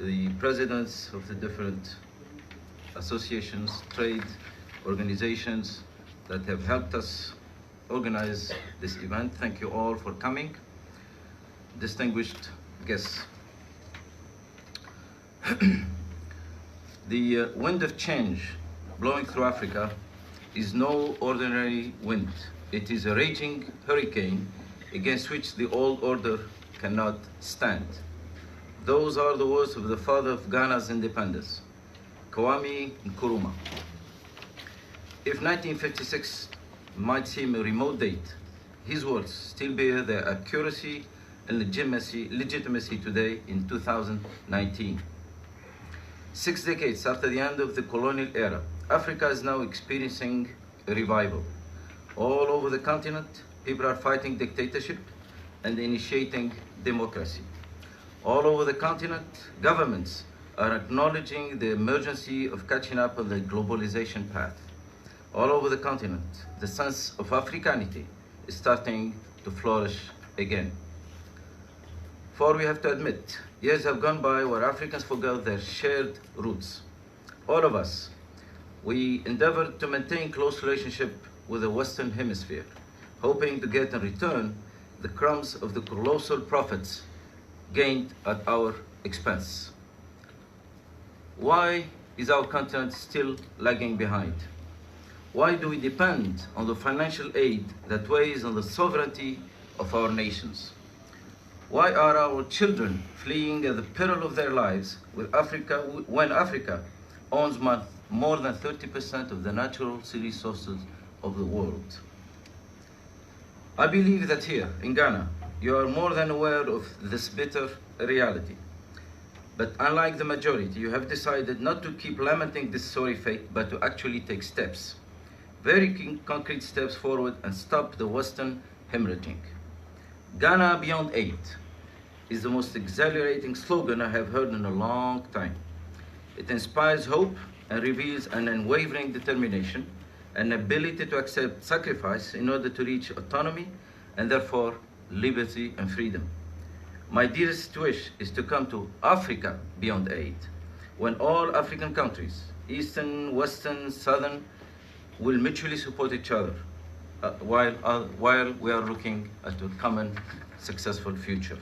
the presidents of the different associations, trade organizations that have helped us organize this event. Thank you all for coming. Distinguished guests. The wind of change blowing through Africa is no ordinary wind. It is a raging hurricane against which the old order cannot stand. Those are the words of the father of Ghana's independence, Kwame Nkrumah. If 1956 might seem a remote date, his words still bear their accuracy and legitimacy today in 2019. 6 decades after the end of the colonial era, Africa is now experiencing a revival. All over the continent, people are fighting dictatorship and initiating democracy. All over the continent, governments are acknowledging the emergency of catching up on the globalization path. All over the continent, the sense of Africanity is starting to flourish again. For we have to admit, years have gone by where Africans forgot their shared roots. All of us, we endeavored to maintain close relationship with the Western Hemisphere, hoping to get in return the crumbs of the colossal profits gained at our expense. Why is our continent still lagging behind? Why do we depend on the financial aid that weighs on the sovereignty of our nations? Why are our children fleeing at the peril of their lives when Africa owns more than 30% of the natural resources of the world? I believe that here in Ghana, you are more than aware of this bitter reality. But unlike the majority, you have decided not to keep lamenting this sorry fate, but to actually take steps, very concrete steps forward and stop the Western hemorrhaging. Ghana Beyond Aid is the most exhilarating slogan I have heard in a long time. It inspires hope and reveals an unwavering determination, an ability to accept sacrifice in order to reach autonomy and therefore liberty and freedom. My dearest wish is to come to Africa Beyond Aid, when all African countries, Eastern, Western, Southern, will mutually support each other while we are looking at a common successful future.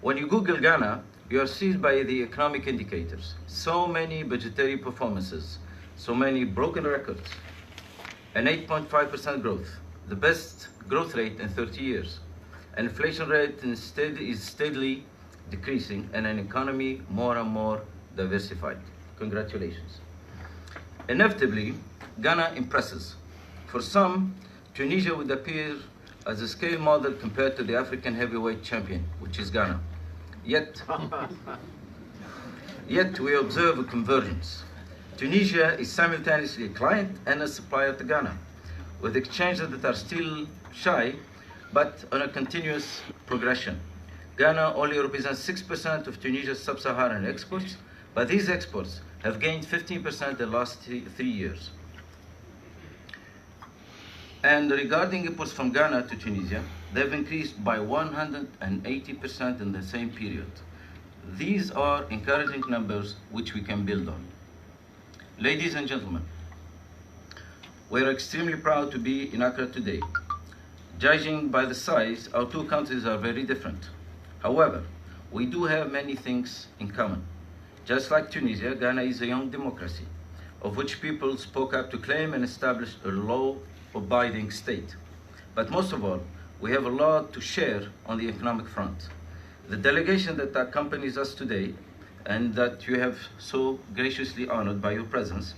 When you Google Ghana, you are seized by the economic indicators. So many budgetary performances, so many broken records, an 8.5% growth, the best growth rate in 30 years. An inflation rate instead is steadily decreasing and an economy more and more diversified. Congratulations. Inevitably, Ghana impresses. For some, Tunisia would appear as a scale model compared to the African heavyweight champion, which is Ghana. Yet we observe a convergence. Tunisia is simultaneously a client and a supplier to Ghana, with exchanges that are still shy, but on a continuous progression. Ghana only represents 6% of Tunisia's sub-Saharan exports, but these exports have gained 15% in the last 3 years. And regarding imports from Ghana to Tunisia, they've increased by 180% in the same period. These are encouraging numbers which we can build on. Ladies and gentlemen, we are extremely proud to be in Accra today. Judging by the size, our two countries are very different. However, we do have many things in common. Just like Tunisia, Ghana is a young democracy, of which people spoke up to claim and establish a law-abiding state. But most of all, we have a lot to share on the economic front. The delegation that accompanies us today, and that you have so graciously honored by your presence,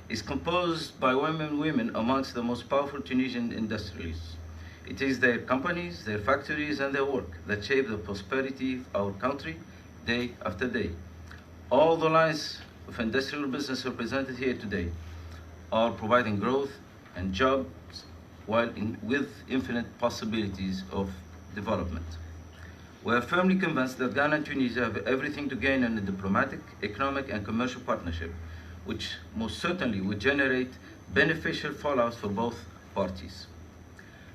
is composed by women amongst the most powerful Tunisian industrialists. It is their companies, their factories, and their work that shape the prosperity of our country day after day. All the lines of industrial business represented here today are providing growth and jobs with infinite possibilities of development. We are firmly convinced that Ghana and Tunisia have everything to gain in a diplomatic, economic, and commercial partnership, which most certainly would generate beneficial fallouts for both parties.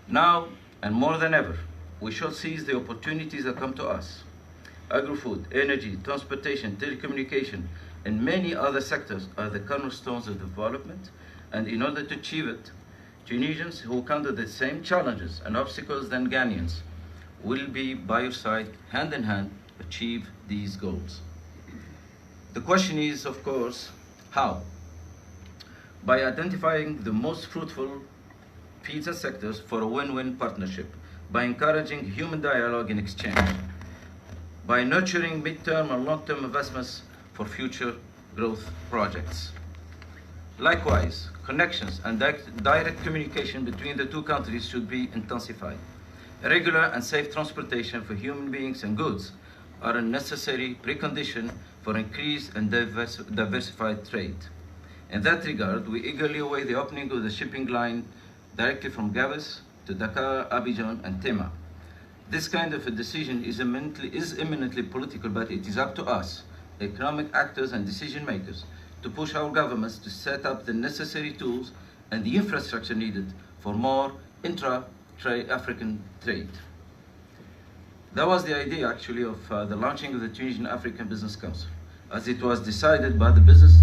Now, and more than ever, we should seize the opportunities that come to us. Agri-food, energy, transportation, telecommunication, and many other sectors are the cornerstones of development, and in order to achieve it, Tunisians who encounter the same challenges and obstacles than Ghanaians will be by your side, hand in hand, achieve these goals. The question is, of course, how? By identifying the most fruitful fields and sectors for a win-win partnership, by encouraging human dialogue and exchange, by nurturing mid-term and long-term investments for future growth projects. Likewise, connections and direct communication between the two countries should be intensified. Regular and safe transportation for human beings and goods are a necessary precondition for increased and diversified trade. In that regard, we eagerly await the opening of the shipping line directly from Gabes to Dakar, Abidjan, and Tema. This kind of a decision is eminently political, but it is up to us, the economic actors and decision makers, to push our governments to set up the necessary tools and the infrastructure needed for more intra-African trade. That was the idea, actually, of the launching of the Tunisian African Business Council, as it was decided by the business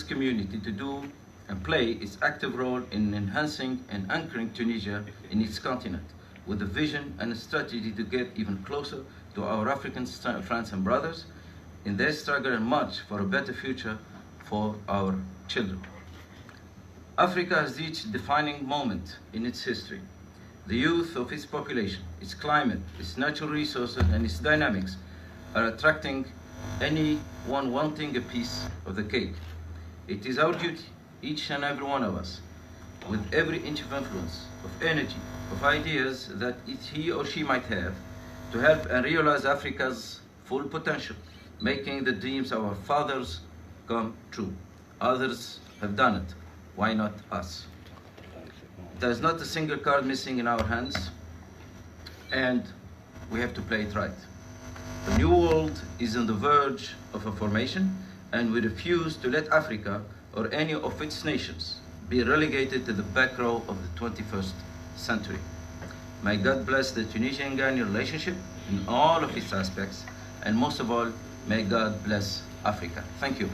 community to do and play its active role in enhancing and anchoring Tunisia in its continent, with a vision and a strategy to get even closer to our African friends and brothers in their struggle and march for a better future for our children. Africa has reached a defining moment in its history. The youth of its population, its climate, its natural resources, and its dynamics are attracting anyone wanting a piece of the cake. It is our duty, each and every one of us, with every inch of influence, of energy, of ideas that he or she might have, to help and realize Africa's full potential, making the dreams of our fathers come true. Others have done it. Why not us? There is not a single card missing in our hands, and we have to play it right. The new world is on the verge of a formation, and we refuse to let Africa or any of its nations be relegated to the back row of the 21st century. May God bless the Tunisian-Ghanaian relationship in all of its aspects, and most of all, may God bless Africa. Thank you.